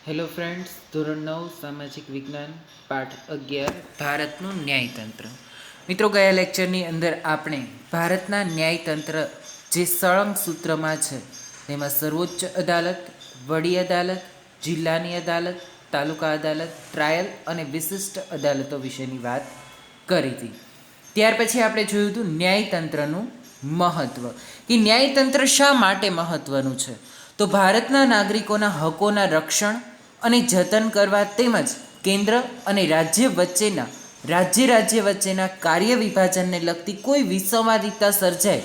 Hello friends, ધોરણ 9 સામાજિક વિજ્ઞાન પાઠ 11 ભારતનું ન્યાયતંત્ર. મિત્રો, ગયા લેક્ચરની અંદર આપણે ભારતના ન્યાયતંત્ર જે સળંગ સૂત્રમાં છે તેમાં સર્વોચ્ચ અદાલત, વડી અદાલત, જિલ્લાની અદાલત, તાલુકા અદાલત, ટ્રાયલ અને વિશિષ્ટ અદાલતો વિશેની વાત કરી હતી. ત્યાર પછી આપણે જોયું હતું ન્યાયતંત્રનું મહત્ત્વ, કે ન્યાયતંત્ર શા માટે મહત્ત્વનું છે. તો ભારતના નાગરિકોના હકોના રક્ષણ અને જતન કરવા તેમજ કેન્દ્ર અને રાજ્ય વચ્ચેના કાર્ય વિભાજનને લગતી કોઈ વિસંવાદિતા સર્જાય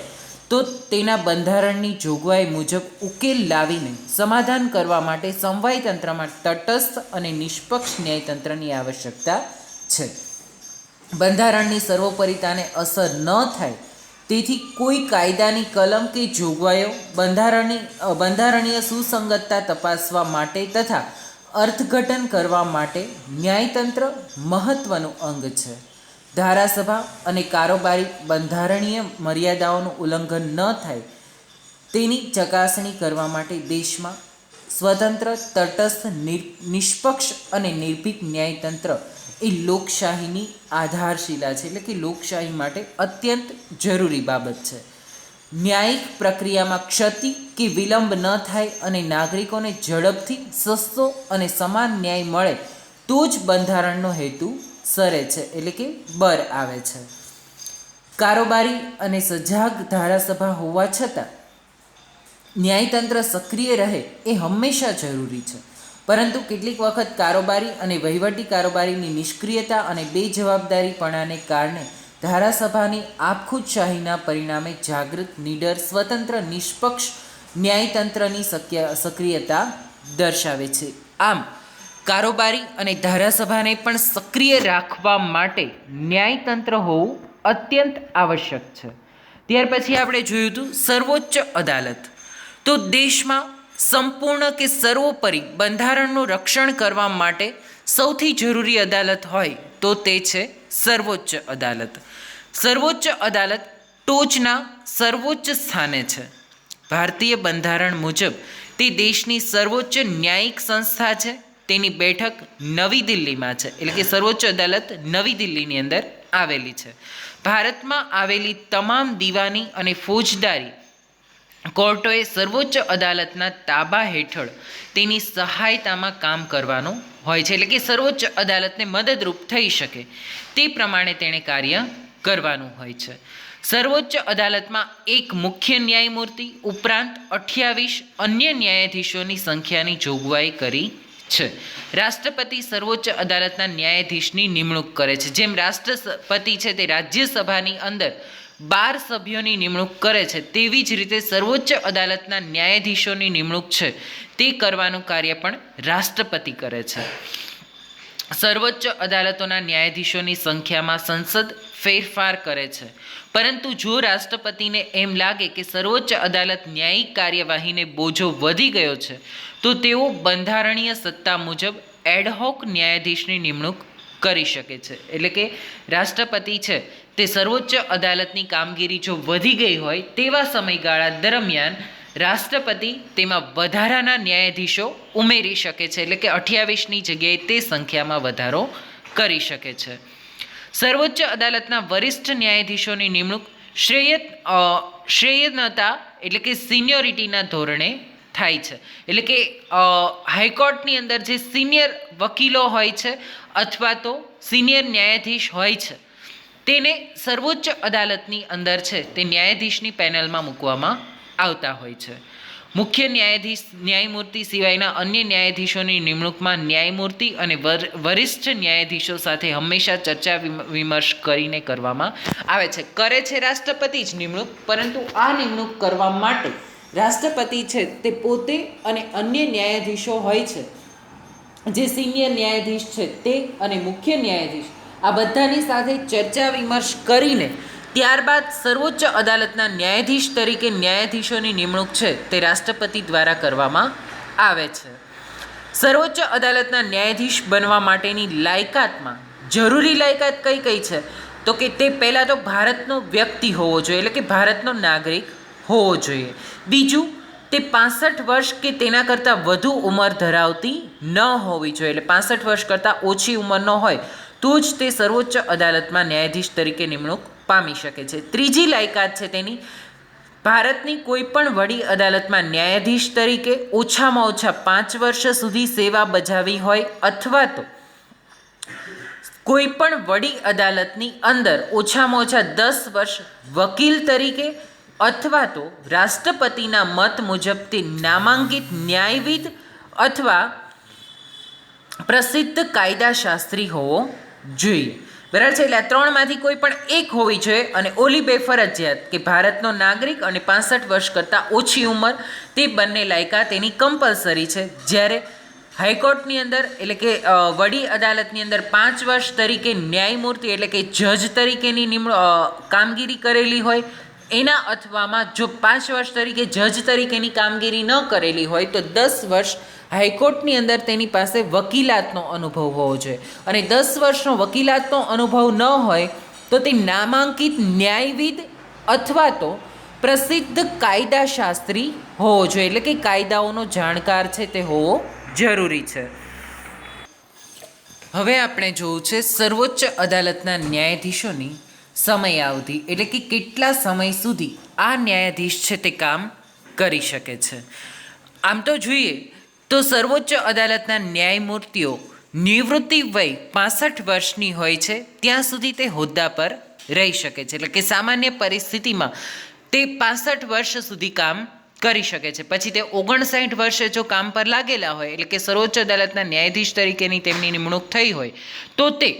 તો તેના બંધારણની જોગવાઈ મુજબ ઉકેલ લાવીને સમાધાન કરવા માટે સમવાય તંત્રમાં તટસ્થ અને નિષ્પક્ષ ન્યાયતંત્રની આવશ્યકતા છે. બંધારણની સર્વોપરિતાને અસર ન થાય તેથી કોઈ કાયદાની કલમ કે જોગવાઈઓ બંધારણીય સુસંગતતા તપાસવા માટે તથા અર્થઘટન કરવા માટે ન્યાયતંત્ર મહત્ત્વનું અંગ છે. ધારાસભા અને કારોબારી બંધારણીય મર્યાદાઓનું ઉલ્લંઘન ન થાય તેની ચકાસણી કરવા માટે દેશમાં સ્વતંત્ર, તટસ્થ, નિષ્પક્ષ અને નિર્ભીક ન્યાયતંત્ર એ લોકશાહીની આધારશિલા છે, એટલે કે લોકશાહી માટે અત્યંત જરૂરી બાબત છે. ન્યાયિક પ્રક્રિયામાં ક્ષતિ કે વિલંબ ન થાય અને નાગરિકોને ઝડપથી, સસ્તો અને સમાન ન્યાય મળે તો જ બંધારણનો હેતુ સરે છે, એટલે કે બર આવે છે. કારોબારી અને સજાગ ધારાસભા હોવા છતાં ન્યાયતંત્ર સક્રિય રહે એ હંમેશા જરૂરી છે, પરંતુ કેટલીક વખત કારોબારી અને વહીવટી કારોબારીની નિષ્ક્રિયતા અને બેજવાબદારીપણાને કારણે ધારાસભાની આપખુદશાહીના પરિણામે જાગૃત, નીડર, સ્વતંત્ર, નિષ્પક્ષ ન્યાયતંત્રની સક્રિયતા દર્શાવે છે. આમ કારોબારી અને ધારાસભાને પણ સક્રિય રાખવા માટે ન્યાયતંત્ર હોવું અત્યંત આવશ્યક છે. ત્યાર પછી આપણે જોયું હતું સર્વોચ્ચ અદાલત. તો દેશમાં સંપૂર્ણ કે સર્વોપરી બંધારણનું રક્ષણ કરવા માટે સૌથી જરૂરી અદાલત હોય તો તે છે સર્વોચ્ચ અદાલત. સર્વોચ્ચ અદાલત ટોચના સર્વોચ્ચ સ્થાને છે. ભારતીય બંધારણ મુજબ તે દેશની સર્વોચ્ચ ન્યાયિક સંસ્થા છે. તેની બેઠક નવી દિલ્હીમાં છે, એટલે કે સર્વોચ્ચ અદાલત નવી દિલ્હીની અંદર આવેલી છે. ભારતમાં આવેલી તમામ દીવાની અને ફોજદારી કોર્ટોએ સર્વોચ્ચ અદાલતના તાબા હેઠળ તેની સહાયતામાં કામ કરવાનું હોય છે, એટલે કે સર્વોચ્ચ અદાલતને મદદરૂપ થઈ શકે તે પ્રમાણે તેણે કાર્ય કરવાનું હોય છે. સર્વોચ્ચ અદાલતમાં એક મુખ્ય ન્યાયમૂર્તિ ઉપરાંત 28 અન્ય ન્યાયાધીશોની સંખ્યાની જોગવાઈ કરી છે. રાષ્ટ્રપતિ સર્વોચ્ચ અદાલતના ન્યાયાધીશની નિમણૂક કરે છે. જેમ રાષ્ટ્રપતિ છે તે રાજ્યસભાની અંદર 12 સભ્યોની નિમણૂક કરે છે, તેવી જ રીતે સર્વોચ્ચ અદાલતના ન્યાયાધીશોની નિમણૂક છે તે કરવાનું કાર્ય પણ રાષ્ટ્રપતિ કરે છે. સર્વોચ્ચ અદાલતોના ન્યાયાધીશોની સંખ્યામાં સંસદ ફેરફાર કરે છે, પરંતુ જો રાષ્ટ્રપતિને એમ લાગે કે સર્વોચ્ચ અદાલત ન્યાયિક કાર્યવાહીને બોજો વધી ગયો છે તો તેઓ બંધારણીય સત્તા મુજબ એડહોક ન્યાયાધીશની નિમણૂક કરી શકે છે. એટલે કે રાષ્ટ્રપતિ છે તે સર્વોચ્ચ અદાલતની કામગીરી જો વધી ગઈ હોય તેવા સમયગાળા દરમિયાન રાષ્ટ્રપતિ તેમાં વધારાના ન્યાયાધીશો ઉમેરી શકે છે, એટલે કે 28ની જગ્યાએ તે સંખ્યામાં વધારો કરી શકે છે. સર્વોચ્ચ અદાલતના વરિષ્ઠ ન્યાયાધીશોની નિમણૂક શ્રેયનતા એટલે કે સિનિયોરિટીના ધોરણે થાય છે. એટલે કે હાઈકોર્ટની અંદર જે સિનિયર વકીલો હોય છે અથવા તો સિનિયર ન્યાયાધીશ હોય છે તેને સર્વોચ્ચ અદાલતની અંદર છે તે ન્યાયાધીશની પેનલમાં મૂકવામાં આવતા હોય છે. મુખ્ય ન્યાયમૂર્તિ સિવાયના અન્ય ન્યાયાધીશોની નિમણૂકમાં ન્યાયમૂર્તિ અને વરિષ્ઠ ન્યાયાધીશો સાથે હંમેશા ચર્ચા વિમર્શ કરીને કરવામાં આવે છે. કરે છે રાષ્ટ્રપતિ જ નિમણૂક, પરંતુ આ નિમણૂક કરવા માટે રાષ્ટ્રપતિ છે તે પોતે અને અન્ય ન્યાયાધીશો હોય છે જે સિનિયર ન્યાયાધીશ છે તે અને મુખ્ય ન્યાયાધીશ આ બધાની સાથે ચર્ચા વિમર્શ કરીને ત્યારબાદ સર્વોચ્ચ અદાલતના ન્યાયાધીશ તરીકે ન્યાયાધીશોની નિમણૂક છે તે રાષ્ટ્રપતિ દ્વારા કરવામાં આવે છે. સર્વોચ્ચ અદાલતના ન્યાયાધીશ બનવા માટેની લાયકાતમાં જરૂરી લાયકાત કઈ કઈ છે તો કે તે પહેલાં તો ભારતનો વ્યક્તિ હોવો જોઈએ, એટલે કે ભારતનો નાગરિક હોવો જોઈએ. બીજું, તે 65 વર્ષ કે તેના કરતાં વધુ ઉંમર ધરાવતી ન હોવી જોઈએ. એટલે 65 વર્ષ કરતાં ઓછી ઉંમરનો હોય તો જ તે સર્વોચ્ચ અદાલતમાં ન્યાયાધીશ તરીકે નિમણૂક પામી શકે છે. ત્રીજી લાયકાત છે તેની, ભારતની કોઈ પણ વડી અદાલતમાં ન્યાયાધીશ તરીકે ઓછામાં ઓછા 5 વર્ષ સુધી સેવા બજાવી હોય અથવા તો કોઈ પણ વડી અદાલતની અંદર ઓછામાં ઓછા 10 વર્ષ વકીલ તરીકે અથવા તો રાષ્ટ્રપતિના મત મુજબ તે નામાંકિત ન્યાયવિદ અથવા પ્રસિદ્ધ કાયદાશાસ્ત્રી હોવો જોઈએ. બરાબર છે. એટલે આ ત્રણમાંથી કોઈ પણ એક હોવી જોઈએ અને ઓલી બે ફરજિયાત કે ભારતનો નાગરિક અને 65 વર્ષ કરતાં ઓછી ઉંમર, તે બંને લાયકાત એની કમ્પલસરી છે. જ્યારે હાઈકોર્ટની અંદર એટલે કે વડી અદાલતની અંદર 5 વર્ષ તરીકે ન્યાયમૂર્તિ એટલે કે જજ તરીકેની કામગીરી કરેલી હોય એના અથવામાં જો 5 વર્ષ તરીકે જજ તરીકેની કામગીરી ન કરેલી હોય તો 10 વર્ષ હાઈકોર્ટની અંદર તેની પાસે વકીલાતનો અનુભવ હોવો જોઈએ. અને 10 વર્ષનો વકીલાતનો અનુભવ ન હોય તો તે નામાંકિત ન્યાયવિદ અથવા તો પ્રસિદ્ધ કાયદાશાસ્ત્રી હોવો જોઈએ. એટલે કે કાયદાઓનો જાણકાર છે તે હોવો જરૂરી છે. હવે આપણે જોવું છે સર્વોચ્ચ અદાલતના ન્યાયાધીશોની સમયાવધિ, એટલે કે કેટલા સમય સુધી આ ન્યાયાધીશ છે તે કામ કરી શકે છે. આમ તો જોઈએ તો સર્વોચ્ચ અદાલતના ન્યાયમૂર્તિઓ નિવૃત્તિ વય 65 વર્ષની હોય છે ત્યાં સુધી તે હોદ્દા પર રહી શકે છે. એટલે કે સામાન્ય પરિસ્થિતિમાં તે 65 વર્ષ સુધી કામ કરી શકે છે. પછી તે 59 વર્ષે જો કામ પર લાગેલા હોય એટલે કે સર્વોચ્ચ અદાલતના ન્યાયાધીશ તરીકેની તેમની નિમણૂક થઈ હોય તો તે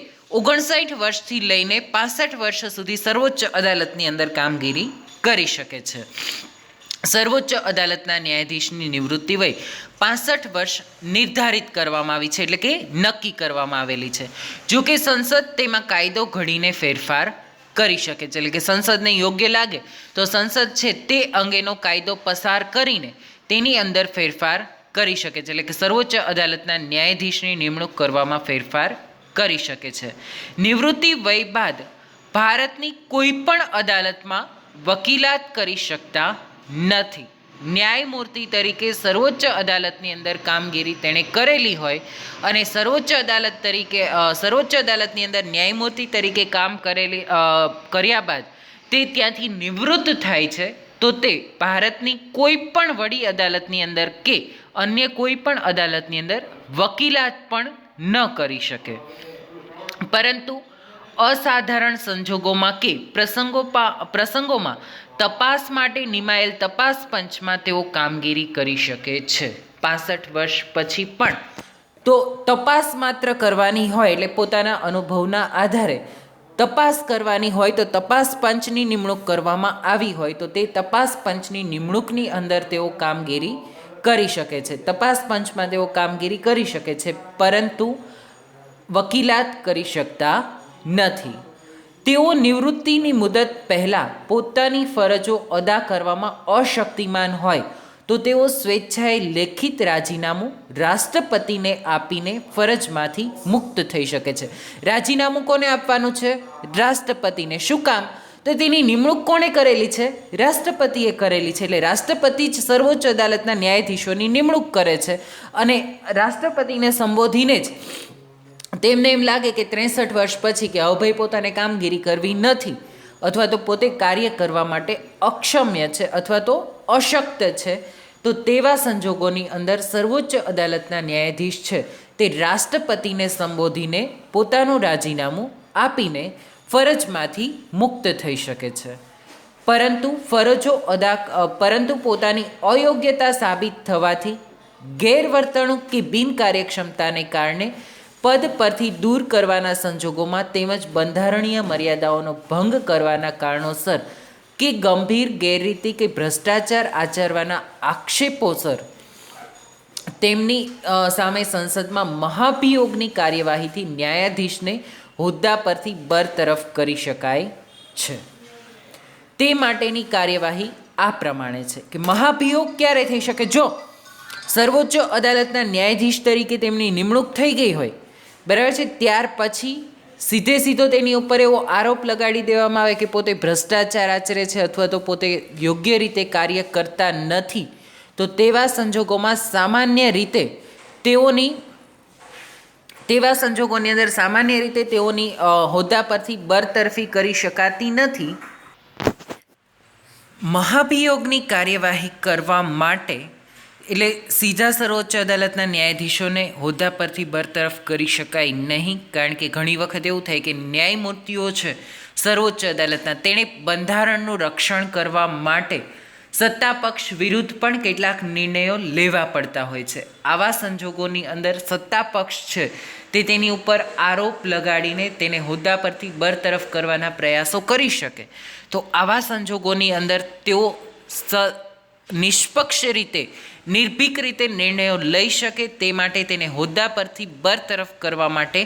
59 વર્ષથી લઈને 65 વર્ષ સુધી સર્વોચ્ચ અદાલતની અંદર કામગીરી કરી શકે છે. સર્વોચ્ચ અદાલતના ન્યાયાધીશની નિવૃત્તિ વય 65 વર્ષ નિર્ધારિત કરવામાં આવી છે, એટલે કે નક્કી કરવામાં આવેલી છે. જો કે સંસદ તેમાં કાયદો ઘડીને ફેરફાર કરી શકે છે. એટલે કે સંસદને યોગ્ય લાગે તો સંસદ છે તે અંગેનો કાયદો પસાર કરીને તેની અંદર ફેરફાર કરી શકે છે. એટલે કે સર્વોચ્ચ અદાલતના ન્યાયાધીશની નિમણૂક કરવામાં ફેરફાર કરી શકે છે. નિવૃત્તિ વય બાદ ભારતની કોઈ પણ અદાલતમાં વકીલાત કરી શકતા નથી. ન્યાયમૂર્તિ તરીકે સર્વોચ્ચ અદાલતની અંદર કામગીરી તેણે કરેલી હોય અને સર્વોચ્ચ અદાલતની અંદર ન્યાયમૂર્તિ તરીકે કામ કર્યા બાદ તે ત્યાંથી નિવૃત્ત થાય છે તો તે ભારતની કોઈ પણ વડી અદાલતની અંદર કે અન્ય કોઈ પણ અદાલતની અંદર વકીલાત પણ ન કરી શકે. પરંતુ અસાધારણ સંજોગોમાં કે પ્રસંગોમાં તપાસ માટે નિમાયેલ તપાસ પંચમાં તેઓ કામગીરી કરી શકે છે. 65 વર્ષ પછી પણ તો તપાસ માત્ર કરવાની હોય એટલે પોતાના અનુભવના આધારે તપાસ કરવાની હોય તો તપાસ પંચની નિમણૂક કરવામાં આવી હોય તો તે તપાસ પંચની નિમણૂકની અંદર તેઓ કામગીરી કરી શકે છે. તપાસ પંચમાં તેઓ કામગીરી કરી શકે છે પરંતુ વકીલાત કરી શકતા નથી. તેઓ નિવૃત્તિની મુદત પહેલાં પોતાની ફરજો અદા કરવામાં અશક્તિમાન હોય તો તેઓ સ્વેચ્છાએ લેખિત રાજીનામું રાષ્ટ્રપતિને આપીને ફરજમાંથી મુક્ત થઈ શકે છે. રાજીનામું કોને આપવાનું છે? રાષ્ટ્રપતિને. શું કામ? તો તેની નિમણૂક કોણે કરેલી છે? રાષ્ટ્રપતિએ કરેલી છે. એટલે રાષ્ટ્રપતિ જ સર્વોચ્ચ અદાલતના ન્યાયાધીશોની નિમણૂક કરે છે અને રાષ્ટ્રપતિને સંબોધીને જ તેમને એમ લાગે કે 63 વર્ષ પછી કે હવે ભાઈ પોતાને કામગીરી કરવી નથી અથવા તો પોતે કાર્ય કરવા માટે અક્ષમ્ય છે અથવા તો અશક્ત છે તો તેવા સંજોગોની અંદર સર્વોચ્ચ અદાલતના ન્યાયાધીશ છે તે રાષ્ટ્રપતિને સંબોધીને પોતાનું રાજીનામું આપીને ફરજમાંથી મુક્ત થઈ શકે છે. પરંતુ પોતાની અયોગ્યતા સાબિત થવાથી ગેરવર્તણૂક કે બિનકાર્યક્ષમતાને કારણે પદ પરથી દૂર કરવાના સંજોગોમાં તેમજ બંધારણીય મર્યાદાઓનો ભંગ કરવાના કારણોસર કે ગંભીર ગેરરીતિ કે ભ્રષ્ટાચાર આચરવાના આક્ષેપોસર તેમની સામે સંસદમાં મહાભિયોગની કાર્યવાહીથી ન્યાયાધીશને હોદ્દા પરથી બરતરફ કરી શકાય છે. તે માટેની કાર્યવાહી આ પ્રમાણે છે કે મહાભિયોગ ક્યારે થઈ શકે? જો સર્વોચ્ચ અદાલતના ન્યાયાધીશ તરીકે તેમની નિમણૂક થઈ ગઈ હોય, બરાબર છે, ત્યાર પછી સીધો તેની ઉપર એવો આરોપ લગાડી દેવામાં આવે કે પોતે ભ્રષ્ટાચાર આચરે છે અથવા તો પોતે યોગ્ય રીતે કાર્ય કરતા નથી, તો તેવા સંજોગોમાં સામાન્ય રીતે તેઓની હોદ્દા પરથી બરતરફી કરી શકાતી નથી. મહાભિયોગની કાર્યવાહી કરવા માટે એટલે સીધા સર્વોચ્ચ અદાલતના ન્યાયાધીશોને હોદ્દા પરથી બરતરફ કરી શકાય નહીં, કારણ કે ઘણી વખત એવું થાય કે ન્યાયમૂર્તિઓ છે સર્વોચ્ચ અદાલતના, તેણે બંધારણનું રક્ષણ કરવા માટે સત્તાપક્ષ વિરુદ્ધ પણ કેટલાક નિર્ણયો લેવા પડતા હોય છે. આવા સંજોગોની અંદર સત્તાપક્ષ છે તે તેની ઉપર આરોપ લગાડીને તેને હોદ્દા પરથી બરતરફ કરવાના પ્રયાસો કરી શકે. તો આવા સંજોગોની અંદર તેઓ નિષ્પક્ષ રીતે, નિર્ભીક રીતે નિર્ણયો લઈ શકે તે માટે તેને હોદ્દા પરથી બરતરફ કરવા માટે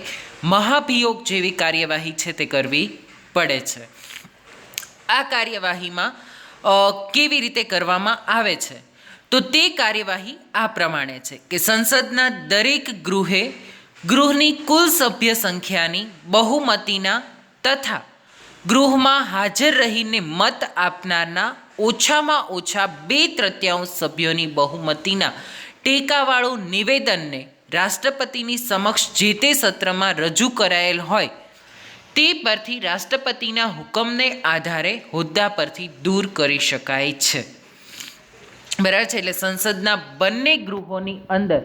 મહાભિયોગ જેવી કાર્યવાહી છે તે કરવી પડે છે. આ કાર્યવાહીમાં કેવી રીતે કરવામાં આવે છે? તો તે કાર્યવાહી આ પ્રમાણે છે કે સંસદના દરેક ગૃહની કુલ સભ્ય સંખ્યાની બહુમતીના તથા ગૃહમાં હાજર રહીને મત આપનારના ઓછામાં ઓછા 2/3 સભ્યોની બહુમતીના ટેકાવાળું નિવેદનને રાષ્ટ્રપતિની સમક્ષ જે તે સત્રમાં રજૂ કરાયેલ હોય તે પરથી રાષ્ટ્રપતિના હુકમને આધારે હોદ્દા પરથી દૂર કરી શકાય છે. બરાબર છે. એટલે સંસદના બંને ગૃહોની અંદર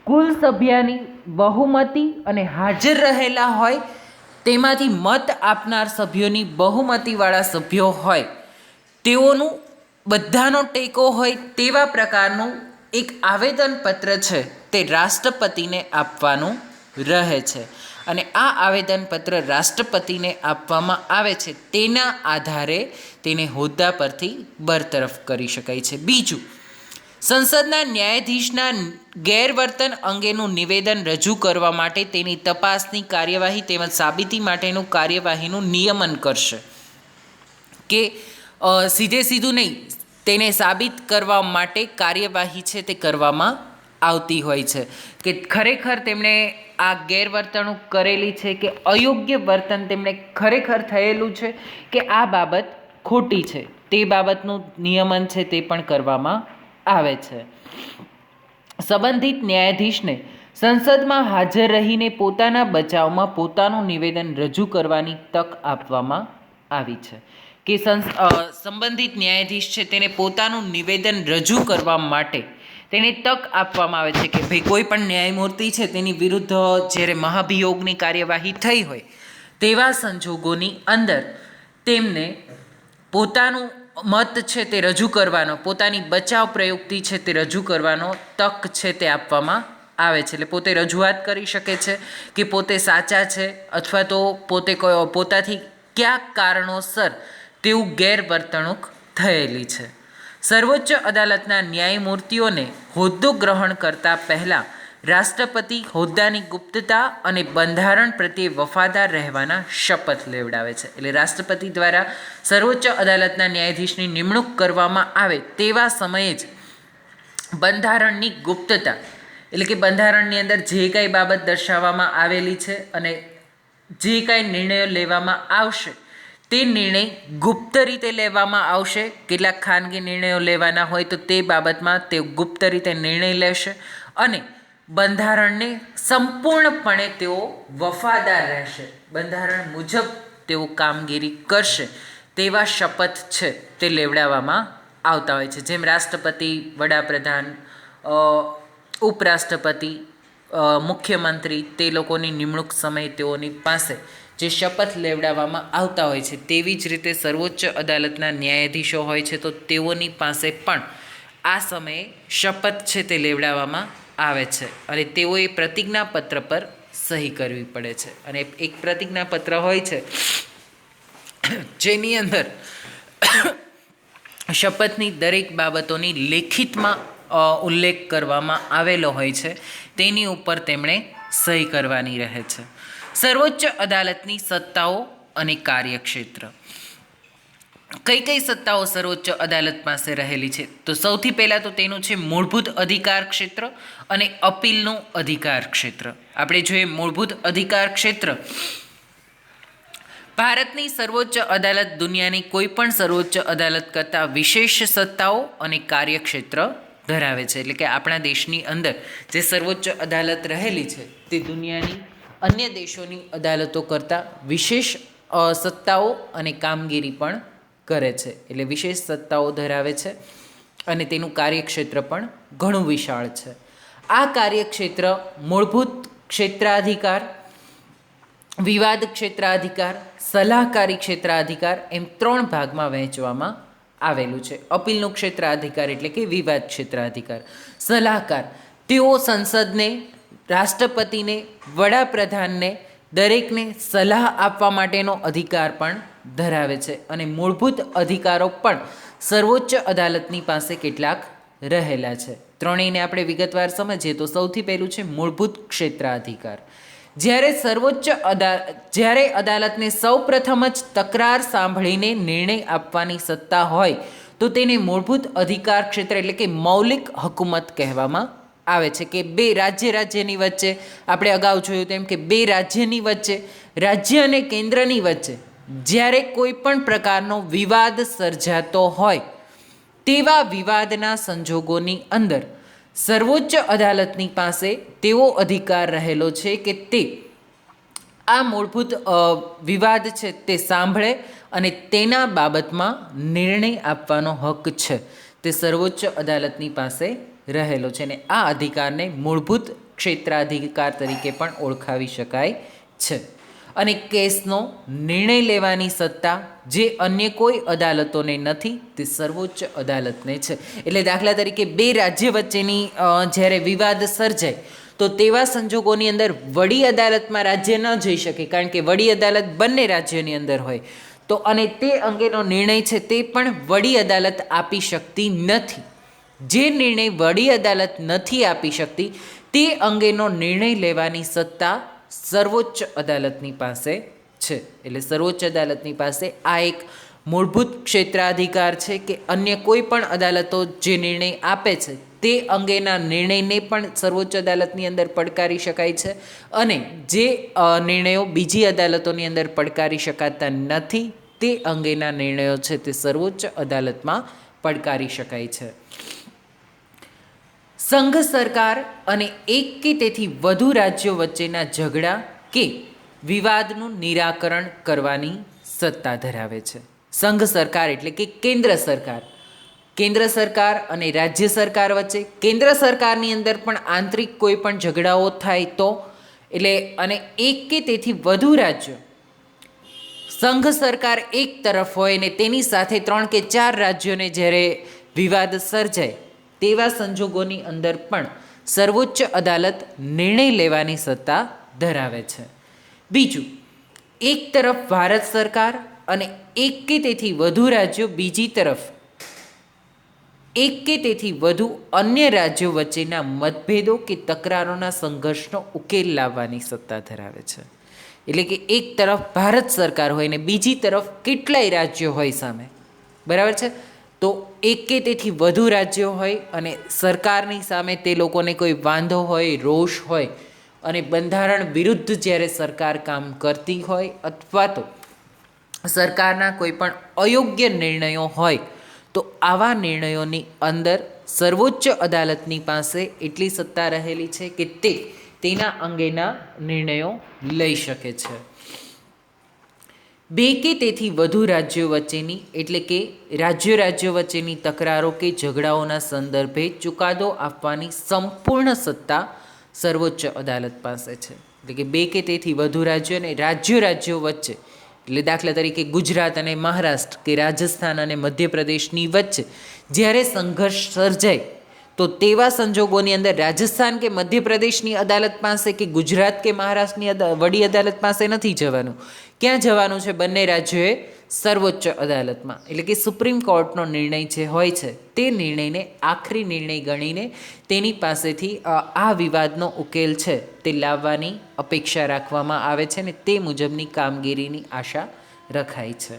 કુલ સભ્યની બહુમતી અને હાજર રહેલા હોય તેમાંથી મત આપનાર સભ્યોની બહુમતીવાળા સભ્યો હોય તેઓનું બધાનો ટેકો હોય તેવા પ્રકારનું એક આવેદનપત્ર છે તે રાષ્ટ્રપતિને આપવાનું રહે છે. અને આ આવેદનપત્ર રાષ્ટ્રપતિને આપવામાં આવે છે, તેના આધારે તેને હોદ્દા પરથી બરતરફ કરી શકાય છે. બીજું, સંસદના ન્યાયાધીશના ગેરવર્તન અંગેનું નિવેદન રજૂ કરવા માટે તેની તપાસની કાર્યવાહી તેમજ સાબિતી માટેનું કાર્યવાહીનું નિયમન કરશે. કે સીધું નહીં, તેને સાબિત કરવા માટે કાર્યવાહી છે તે કરવામાં આવતી હોય છે કે ખરેખર તેમણે આ ગેરવર્તણૂક કરેલી છે કે અયોગ્ય વર્તન તેમણે ખરેખર થયેલું છે કે આ બાબત ખોટી છે, તે બાબતનું નિયમન છે તે પણ કરવામાં આવે છે. સંબંધિત ન્યાયાધીશને સંસદમાં હાજર રહીને પોતાના બચાવમાં પોતાનું નિવેદન રજૂ કરવાની તક આપવામાં આવી છે. કે સંબંધિત ન્યાયાધીશ છે તેને પોતાનું નિવેદન રજૂ કરવા માટે તેને તક આપવામાં આવે છે કે ભાઈ કોઈ પણ ન્યાયમૂર્તિ છે તેની વિરુદ્ધ જ્યારે મહાભિયોગની કાર્યવાહી થઈ હોય તેવા સંજોગોની અંદર તેમને પોતાનું મત છે તે રજૂ કરવાનો, પોતાની બચાવ પ્રયુક્તિ છે તે રજૂ કરવાનો તક છે તે આપવામાં આવે છે. એટલે પોતે રજૂઆત કરી શકે છે કે પોતે સાચા છે અથવા તો પોતાથી કયા કારણોસર તેવું ગેરવર્તણૂક થયેલી છે. સર્વોચ્ચ અદાલતના ન્યાયમૂર્તિઓને હોદ્દો ગ્રહણ કરતાં પહેલાં રાષ્ટ્રપતિ હોદ્દાની ગુપ્તતા અને બંધારણ પ્રત્યે વફાદાર રહેવાના શપથ લેવડાવે છે. એટલે રાષ્ટ્રપતિ દ્વારા સર્વોચ્ચ અદાલતના ન્યાયાધીશની નિમણૂક કરવામાં આવે તેવા સમયે જ બંધારણની ગુપ્તતા, એટલે કે બંધારણની અંદર જે કાંઈ બાબત દર્શાવવામાં આવેલી છે અને જે કાંઈ નિર્ણયો લેવામાં આવશે તે નિર્ણય ગુપ્ત રીતે લેવામાં આવશે. કેટલાક ખાનગી નિર્ણયો લેવાના હોય તો તે બાબતમાં તે ગુપ્ત રીતે નિર્ણય લેશે અને બંધારણને સંપૂર્ણપણે તેઓ વફાદાર રહેશે, બંધારણ મુજબ તેઓ કામગીરી કરશે તેવા શપથ છે તે લેવડાવવામાં આવતા હોય છે. જેમ રાષ્ટ્રપતિ, વડાપ્રધાન, ઉપરાષ્ટ્રપતિ, મુખ્યમંત્રી તે લોકોની નિમણૂક સમયે તેઓની પાસે જે શપથ લેવડાવવામાં આવતા હોય છે તેવી જ રીતે સર્વોચ્ચ અદાલતના ન્યાયાધીશો હોય છે તો તેઓની પાસે પણ આ સમયે શપથ છે તે લેવડાવવામાં આવે છે અને તેઓએ પ્રતિજ્ઞાપત્ર પર સહી કરવી પડે છે. અને એક પ્રતિજ્ઞાપત્ર હોય છે જેની અંદર શપથની દરેક બાબતોની લેખિતમાં ઉલ્લેખ કરવામાં આવેલો હોય છે, તેની ઉપર તેમણે સહી કરવાની રહે છે. સર્વોચ્ચ અદાલતની સત્તાઓ અને કાર્યક્ષેત્ર. કઈ કઈ સત્તાઓ સર્વોચ્ચ અદાલત પાસે રહેલી છે? તો સૌથી પહેલાં તો તેનું છે મૂળભૂત અધિકાર ક્ષેત્ર અને અપીલનું અધિકાર ક્ષેત્ર. આપણે જોઈએ મૂળભૂત અધિકાર ક્ષેત્ર. ભારતની સર્વોચ્ચ અદાલત દુનિયાની કોઈ પણ સર્વોચ્ચ અદાલત કરતાં વિશેષ સત્તાઓ અને કાર્યક્ષેત્ર ધરાવે છે. એટલે કે આપણા દેશની અંદર જે સર્વોચ્ચ અદાલત રહેલી છે તે દુનિયાની અન્ય દેશોની અદાલતો કરતાં વિશેષ સત્તાઓ અને કામગીરી પણ કરે છે. એટલે વિશેષ સત્તાઓ ધરાવે છે અને તેનું કાર્યક્ષેત્ર પણ ઘણું વિશાળ છે. આ કાર્યક્ષેત્ર મૂળભૂત ક્ષેત્રાધિકાર, વિવાદ ક્ષેત્રાધિકાર, સલાહકારી ક્ષેત્રાધિકાર એમ 3 ભાગમાં વહેંચવામાં આવેલું છે. અપીલનું ક્ષેત્રાધિકાર એટલે કે વિવાદ ક્ષેત્રાધિકાર. સલાહકાર, તેઓ સંસદને, રાષ્ટ્રપતિને, વડાપ્રધાનને દરેકને સલાહ આપવા માટેનો અધિકાર પણ ધરાવે છે અને મૂળભૂત અધિકારો પણ સર્વોચ્ચ અદાલતની પાસે કેટલાક રહેલા છે. ત્રણેયને આપણે વિગતવાર સમજીએ તો સૌથી પહેલું છે મૂળભૂત ક્ષેત્રાધિકાર. જ્યારે અદાલતને સૌ પ્રથમ જ તકરાર સાંભળીને નિર્ણય આપવાની સત્તા હોય તો તેને મૂળભૂત અધિકાર ક્ષેત્ર એટલે કે મૌલિક હકુમત કહેવામાં આવે છે. કે બે રાજ્યની વચ્ચે, આપણે અગાઉ જોયું તેમ કે બે રાજ્યની વચ્ચે, રાજ્ય અને કેન્દ્રની વચ્ચે જ્યારે કોઈ પણ પ્રકારનો વિવાદ સર્જાતો હોય તેવા વિવાદના સંજોગોની અંદર સર્વોચ્ચ અદાલતની પાસે તેવો અધિકાર રહેલો છે કે તે આ મૂળભૂત વિવાદ છે તે સાંભળે અને તેના બાબતમાં નિર્ણય આપવાનો હક છે તે સર્વોચ્ચ અદાલતની પાસે રહેલો છે. અને આ અધિકારને મૂળભૂત ક્ષેત્રાધિકાર તરીકે પણ ઓળખાવી શકાય છે. અને કેસનો નિર્ણય લેવાની સત્તા જે અન્ય કોઈ અદાલતોને નથી તે સર્વોચ્ચ અદાલતને છે. એટલે દાખલા તરીકે બે રાજ્ય વચ્ચેની જ્યારે વિવાદ સર્જાય તો તેવા સંજોગોની અંદર વડી અદાલતમાં રાજ્ય ન જઈ શકે, કારણ કે વડી અદાલત બંને રાજ્યોની અંદર હોય તો અને તે અંગેનો નિર્ણય છે તે પણ વડી અદાલત આપી શકતી નથી. જે નિર્ણય વડી અદાલત નથી આપી શકતી તે અંગેનો નિર્ણય લેવાની સત્તા સર્વોચ્ચ અદાલતની પાસે છે. એટલે સર્વોચ્ચ અદાલતની પાસે આ એક મૂળભૂત ક્ષેત્રાધિકાર છે કે અન્ય કોઈ પણ અદાલતો જે નિર્ણય આપે છે તે અંગેના નિર્ણયને પણ સર્વોચ્ચ અદાલતની અંદર પડકારી શકાય છે અને જે નિર્ણયો બીજી અદાલતોની અંદર પડકારી શકાતા નથી તે અંગેના નિર્ણયો છે તે સર્વોચ્ચ અદાલતમાં પડકારી શકાય છે. સંઘ સરકાર અને એક કે તેથી વધુ રાજ્યો વચ્ચેના ઝઘડા કે વિવાદનું નિરાકરણ કરવાની સત્તા ધરાવે છે. સંઘ સરકાર એટલે કે કેન્દ્ર સરકાર, કેન્દ્ર સરકાર અને રાજ્ય સરકાર વચ્ચે, કેન્દ્ર સરકારની અંદર પણ આંતરિક કોઈ પણ ઝઘડાઓ થાય તો એટલે અને એક કે તેથી વધુ રાજ્યો, સંઘ સરકાર એક તરફ હોય ને તેની સાથે 3 કે 4 રાજ્યોને જ્યારે વિવાદ સર્જાય તેવા સંજોગોની અંદર પણ સર્વોચ્ચ અદાલત નિર્ણય લેવાની સત્તા ધરાવે છે. બીજું, એક તરફ ભારત સરકાર અને એક કે તેથી વધુ રાજ્યો, બીજી તરફ એક કે તેથી વધુ અન્ય રાજ્યો વચ્ચેના મતભેદો કે તકરારોના સંઘર્ષનો ઉકેલ લાવવાની સત્તા ધરાવે છે. એટલે કે એક તરફ ભારત સરકાર હોય ને બીજી તરફ કેટલાય રાજ્યો હોય સામે, બરાબર છે, તો એક કે તેથી વધુ રાજ્યો હોય અને સરકારની સામે તે લોકોને કોઈ વાંધો હોય, રોષ હોય અને બંધારણ વિરુદ્ધ જ્યારે સરકાર કામ કરતી હોય અથવા તો સરકારના કોઈ પણ અયોગ્ય નિર્ણયો હોય તો આવા નિર્ણયોની અંદર સર્વોચ્ચ અદાલતની પાસે એટલી સત્તા રહેલી છે કે તે તેના અંગેના નિર્ણયો લઈ શકે છે. બે કે તેથી વધુ રાજ્યો વચ્ચેની એટલે કે રાજ્યો વચ્ચેની તકરારો કે ઝઘડાઓના સંદર્ભે ચુકાદો આપવાની સંપૂર્ણ સત્તા સર્વોચ્ચ અદાલત પાસે છે. એટલે કે બે કે તેથી વધુ રાજ્યો અને રાજ્યો વચ્ચે, એટલે દાખલા તરીકે ગુજરાત અને મહારાષ્ટ્ર કે રાજસ્થાન અને મધ્યપ્રદેશની વચ્ચે જ્યારે સંઘર્ષ સર્જાય તો તેવા સંજોગોની અંદર રાજસ્થાન કે મધ્યપ્રદેશની અદાલત પાસે કે ગુજરાત કે મહારાષ્ટ્રની વડી અદાલત પાસે નથી જવાનું. ક્યાં જવાનું છે? બંને રાજ્યોએ સર્વોચ્ચ અદાલતમાં, એટલે કે સુપ્રીમ કોર્ટનો નિર્ણય જે હોય છે તે નિર્ણયને આખરી નિર્ણય ગણીને તેની પાસેથી આ વિવાદનો ઉકેલ છે તે લાવવાની અપેક્ષા રાખવામાં આવે છે ને તે મુજબની કામગીરીની આશા રખાય છે.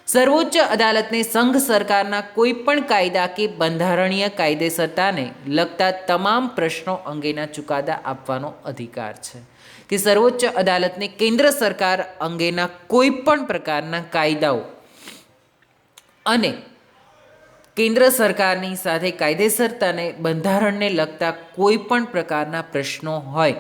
સર્વોચ્ચ અદાલતને સંઘ સરકારના કોઈ પણ કાયદા કે બંધારણીય કાયદેસરતાને લગતા તમામ પ્રશ્નો અંગેના ચુકાદા આપવાનો અધિકાર છે. કે સર્વોચ્ચ અદાલતને કેન્દ્ર સરકાર અંગેના કોઈ પણ પ્રકારના કાયદાઓ અને કેન્દ્ર સરકારની સાથે કાયદેસરતાને બંધારણને લગતા કોઈ પણ પ્રકારના પ્રશ્નો હોય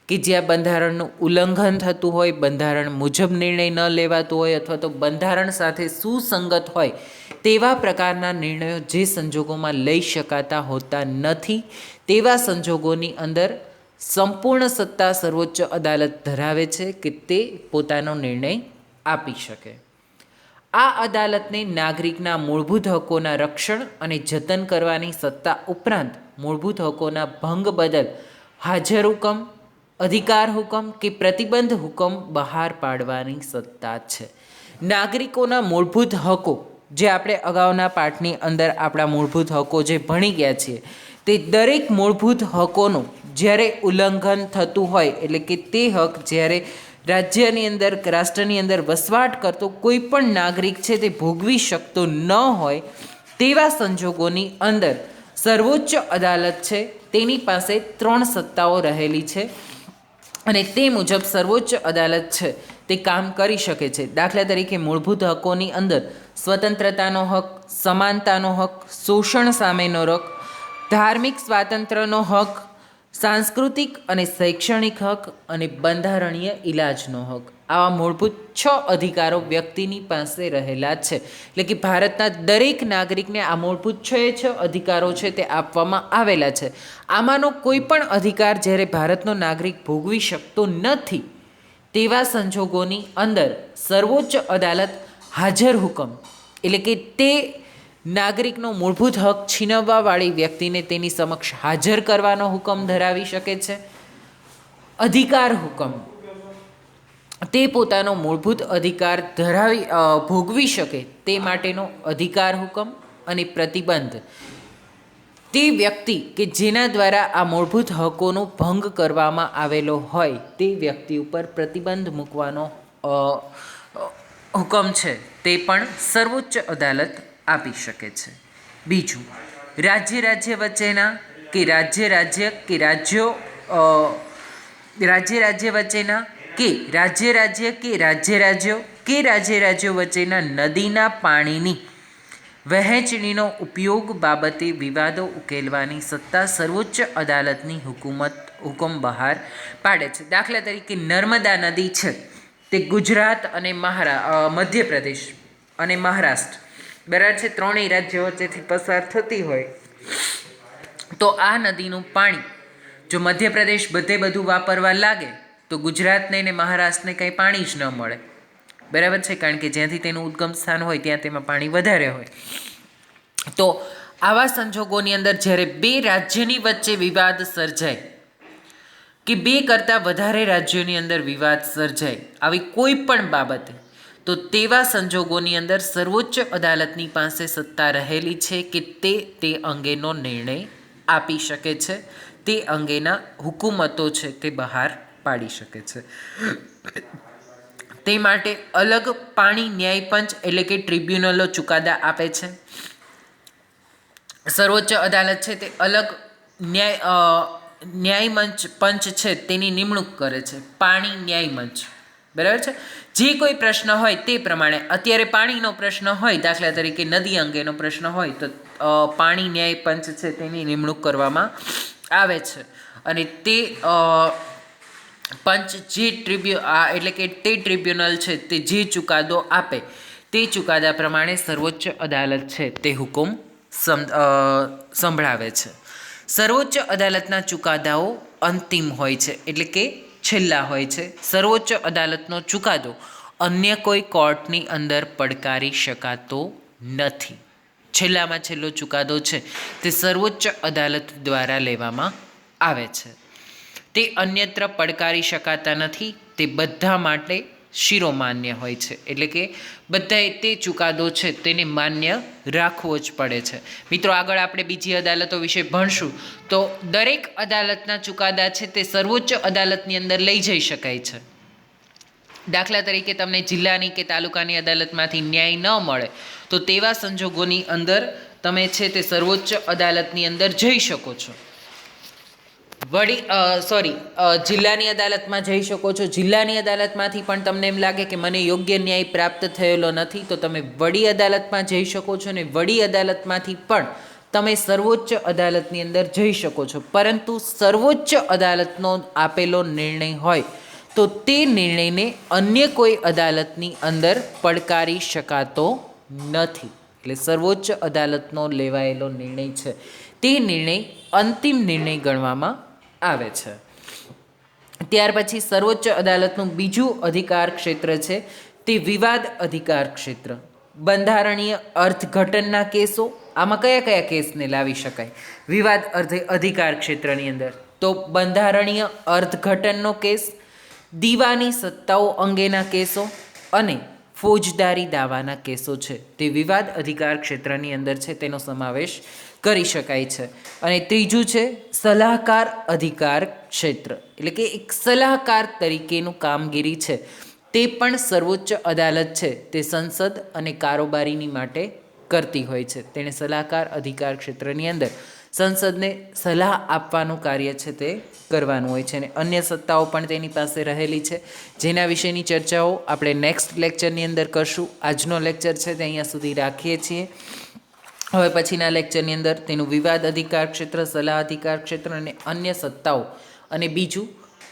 કે જ્યાં બંધારણનું ઉલ્લંઘન થતું હોય, બંધારણ મુજબ નિર્ણય ન લેવાતો હોય અથવા તો બંધારણ સાથે સુસંગત હોય તેવા પ્રકારના નિર્ણયો જે સંજોગોમાં લઈ શકાતા હોતા નથી, તેવા સંજોગોની અંદર સંપૂર્ણ સત્તા સર્વોચ્ચ અદાલત ધરાવે છે કે તે પોતાનો નિર્ણય આપી શકે. આ અદાલતને નાગરિકના મૂળભૂત હકોના રક્ષણ અને જતન કરવાની સત્તા ઉપરાંત મૂળભૂત હકોના ભંગ બદલ હાજર હુકમ, અધિકાર હુકમ કે પ્રતિબંધ હુકમ બહાર પાડવાની સત્તા છે. નાગરિકોના મૂળભૂત હકો જે આપણે અગાઉના પાઠની અંદર આપણા મૂળભૂત હકો જે ભણી ગયા છીએ, તે દરેક મૂળભૂત હકોનું જ્યારે ઉલ્લંઘન થતું હોય, એટલે કે તે હક જ્યારે રાજ્યની અંદર, રાષ્ટ્રની અંદર વસવાટ કરતો કોઈ પણ નાગરિક છે તે ભોગવી શકતો ન હોય તેવા સંજોગોની અંદર સર્વોચ્ચ અદાલત છે તેની પાસે 3 સત્તાઓ રહેલી છે અને તે મુજબ સર્વોચ્ચ અદાલત છે તે કામ કરી શકે છે. દાખલા તરીકે મૂળભૂત હકોની અંદર સ્વતંત્રતાનો હક, સમાનતાનો હક, શોષણ સામેનો હક, ધાર્મિક સ્વાતંત્ર્યનો હક, સાંસ્કૃતિક અને શૈક્ષણિક હક અને બંધારણીય ઇલાજનો હક. આવા મૂળભૂત 6 અધિકારો વ્યક્તિની પાસે રહેલા છે. એટલે કે ભારતના દરેક નાગરિકને આ મૂળભૂત 6 અધિકારો છે તે આપવામાં આવેલા છે. આમાંનો કોઈ પણ અધિકાર જ્યારે ભારતનો નાગરિક ભોગવી શકતો નથી તેવા સંજોગોની અંદર સર્વોચ્ચ અદાલત હાજર હુકમ, એટલે કે તે નાગરિકનો મૂળભૂત હક છીનવવાવાળી વ્યક્તિને તેની સમક્ષ હાજર કરવાનો હુકમ ધરાવી શકે છે. અધિકાર હુકમ, તે પોતાનો મૂળભૂત અધિકાર ભોગવી શકે તે માટેનો અધિકાર હુકમ અને પ્રતિબંધ, તે વ્યક્તિ કે જેના દ્વારા આ મૂળભૂત હકોનો ભંગ કરવામાં આવેલો હોય તે વ્યક્તિ ઉપર પ્રતિબંધ મૂકવાનો હુકમ છે તે પણ સર્વોચ્ચ અદાલત આપી શકે છે. બીજું, રાજ્ય વચ્ચેના કે રાજ્ય વચ્ચેના કે રાજ્યો વચ્ચેના નદીના પાણીની વહેંચણીનો ઉપયોગ બાબતે વિવાદો ઉકેલવાની સત્તા સર્વોચ્ચ અદાલતની હુકમ બહાર પાડે છે. દાખલા તરીકે નર્મદા નદી છે તે ગુજરાત અને મધ્યપ્રદેશ અને મહારાષ્ટ્ર, બરાબર છે, 3 રાજ્યો વચ્ચેથી પસાર થતી હોય તો આ નદીનું પાણી જો મધ્યપ્રદેશ બધું વાપરવા લાગે તો ગુજરાતને ને મહારાષ્ટ્રને કંઈ પાણી જ ન મળે, બરાબર છે, કારણ કે જ્યાંથી તેનું ઉદ્ગમ સ્થાન હોય ત્યાં તેમાં પાણી વધારે હોય. તો આવા સંજોગોની અંદર જ્યારે 2 રાજ્યની વચ્ચે વિવાદ સર્જાય કે 2 કરતાં વધારે રાજ્યોની અંદર વિવાદ સર્જાય આવી કોઈ પણ બાબતે, તો તેવા સંજોગોની અંદર સર્વોચ્ચ અદાલતની પાસે સત્તા રહેલી છે કે તે અંગેનો નિર્ણય આપી શકે છે, તે અંગેના હુકુમતો છે તે બહાર પાડી શકે છે. તે માટે અલગ પાણી ન્યાયપંચ એટલે કે ટ્રિબ્યુનલો ચુકાદા આપે છે. સર્વોચ્ચ અદાલત છે તે અલગ ન્યાયમંચ પંચ છે તેની નિમણૂક કરે છે, પાણી ન્યાયમંચ, બરાબર છે. જે કોઈ પ્રશ્ન હોય તે પ્રમાણે, અત્યારે પાણીનો પ્રશ્ન હોય, દાખલા તરીકે નદી અંગેનો પ્રશ્ન હોય તો પાણી ન્યાય પંચ છે તેની નિમણૂક કરવામાં આવે છે અને તે પંચ જે એટલે કે તે ટ્રિબ્યુનલ છે તે જે ચુકાદો આપે તે ચુકાદા પ્રમાણે સર્વોચ્ચ અદાલત છે તે હુકમ સંભળાવે છે. સર્વોચ્ચ અદાલતના ચુકાદાઓ અંતિમ હોય છે, એટલે કે છેલ્લા હોય છે. સર્વોચ્ચ અદાલતનો ચુકાદો અન્ય કોઈ કોર્ટની અંદર પડકારી શકાતો નથી. છેલ્લામાં છેલ્લો ચુકાદો છે તે સર્વોચ્ચ અદાલત દ્વારા લેવામાં આવે છે. તે અન્યત્ર પડકારી શકાતા નથી, તે બધા માટે શિરોમાન્ય હોય છે, એટલે કે બધાએ તે ચુકાદો છે તેને માન્ય રાખવો જ પડે છે. મિત્રો, આગળ આપણે બીજી અદાલતો વિશે ભણશું તો દરેક અદાલતના ચુકાદા છે તે સર્વોચ્ચ અદાલતની અંદર લઈ જઈ શકાય છે. દાખલા તરીકે તમને જિલ્લાની કે તાલુકાની અદાલતમાંથી ન્યાય ન મળે તો તેવા સંજોગોની અંદર તમે છે તે સર્વોચ્ચ અદાલતની અંદર જઈ શકો છો. જિલ્લાની અદાલતમાં જઈ શકો છો. જિલ્લાની અદાલતમાંથી પણ તમને એમ લાગે કે મને યોગ્ય ન્યાય પ્રાપ્ત થયેલો નથી, તો તમે વડી અદાલતમાં જઈ શકો છો. અને વડી અદાલતમાંથી પણ તમે સર્વોચ્ચ અદાલતની અંદર જઈ શકો છો. પરંતુ સર્વોચ્ચ અદાલતનો આપેલો નિર્ણય હોય તો તે નિર્ણયને અન્ય કોઈ અદાલતની અંદર પડકારી શકાતો નથી. એટલે સર્વોચ્ચ અદાલતનો લેવાયેલો નિર્ણય છે તે નિર્ણય અંતિમ નિર્ણય ગણવામાં આવે છે. ત્યાર પછી સર્વોચ્ચ અદાલતનું બીજું અધિકાર ક્ષેત્ર છે તે વિવાદ અધિકાર ક્ષેત્ર. બંધારણીય અર્થઘટનના કેસો, આમાં કયા કયા કેસને લાવી શકાય વિવાદ અધિકાર ક્ષેત્રની અંદર? તો બંધારણીય અર્થઘટનનો કેસ, દીવાની સત્તાઓ અંગેના કેસો અને ફોજદારી દાવાના કેસો છે તે વિવાદ અધિકાર ક્ષેત્રની અંદર છે, તેનો સમાવેશ કરી શકાય છે. અને ત્રીજું છે સલાહકાર અધિકાર ક્ષેત્ર, એટલે કે એક સલાહકાર તરીકેનું કામગીરી છે તે પણ સર્વોચ્ચ અદાલત છે તે સંસદ અને કારોબારીની માટે કરતી હોય છે. તેણે સલાહકાર અધિકાર ક્ષેત્રની અંદર સંસદને સલાહ આપવાનું કાર્ય છે તે કરવાનું હોય છે. અને અન્ય સત્તાઓ પણ તેની પાસે રહેલી છે, જેના વિશેની ચર્ચાઓ આપણે નેક્સ્ટ લેક્ચરની અંદર કરશું. આજનો લેક્ચર છે તે અહીંયા સુધી રાખીએ છીએ. હવે પછીના લેક્ચરની અંદર તેનું વિવાદ અધિકાર ક્ષેત્ર, સલાહ અધિકાર ક્ષેત્ર અને અન્ય સત્તાઓ, અને બીજું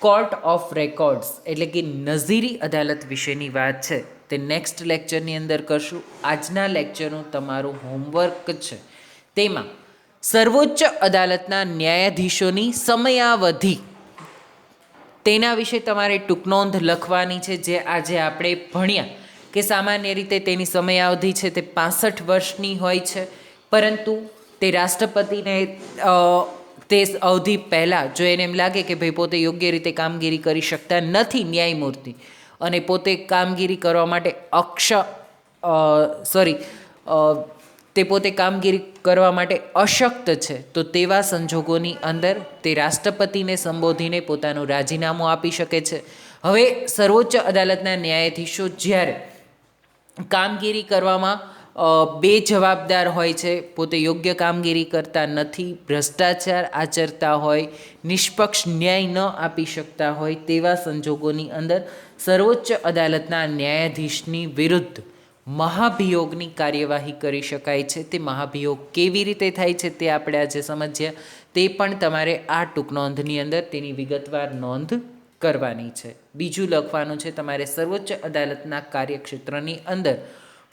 કોર્ટ ઓફ રેકોર્ડ્સ એટલે કે નઝીરી અદાલત વિશેની વાત છે તે નેક્સ્ટ લેક્ચરની અંદર કરશું. આજના લેક્ચરનું તમારું હોમવર્ક છે તેમાં સર્વોચ્ચ અદાલતના ન્યાયાધીશોની સમયાવધિ તેના વિશે તમારે ટૂંકનોંધ લખવાની છે. જે આજે આપણે ભણ્યા કે સામાન્ય રીતે તેની સમયાવધિ છે તે 65 વર્ષની હોય છે, પરંતુ તે રાષ્ટ્રપતિને તે અવધિ પહેલાં જો એને એમ લાગે કે ભાઈ પોતે યોગ્ય રીતે કામગીરી કરી શકતા નથી ન્યાયમૂર્તિ, અને પોતે કામગીરી કરવા માટે તે પોતે કામગીરી કરવા માટે અશક્ત છે, તો તેવા સંજોગોની અંદર તે રાષ્ટ્રપતિને સંબોધીને પોતાનું રાજીનામું આપી શકે છે. હવે સર્વોચ્ચ અદાલતના ન્યાયાધીશો જ્યારે કામગીરી કરવામાં બે જવાબદાર હોય છે, પોતે યોગ્ય કામગીરી કરતા નથી, ભ્રષ્ટાચાર આચરતા હોય, નિષ્પક્ષ ન્યાય ન આપી શકતા હોય, તેવા સંજોગોની અંદર સર્વોચ્ચ અદાલતના ન્યાયાધીશની વિરુદ્ધ મહાભિયોગની કાર્યવાહી કરી શકાય છે. તે મહાભિયોગ કેવી રીતે થાય છે તે આપણે આજે સમજ્યા. તે પણ તમારે આ ટૂંકનોંધની અંદર તેની વિગતવાર નોંધ કરવાની છે. બીજું લખવાનું છે તમારે સર્વોચ્ચ અદાલતના કાર્યક્ષેત્રની અંદર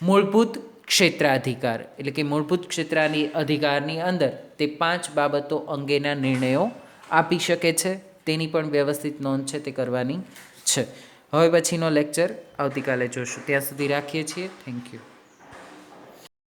મૂળભૂત ક્ષેત્રાધિકાર, એટલે કે મૂળભૂત ક્ષેત્રની અધિકારની અંદર તે 5 બાબતો અંગેના નિર્ણયો આપી શકે છે, તેની પણ વ્યવસ્થિત નોંધ છે તે કરવાની છે. હવે પછીનો લેક્ચર આવતીકાલે જોશું. ત્યાં સુધી રાખીએ છીએ. Thank you.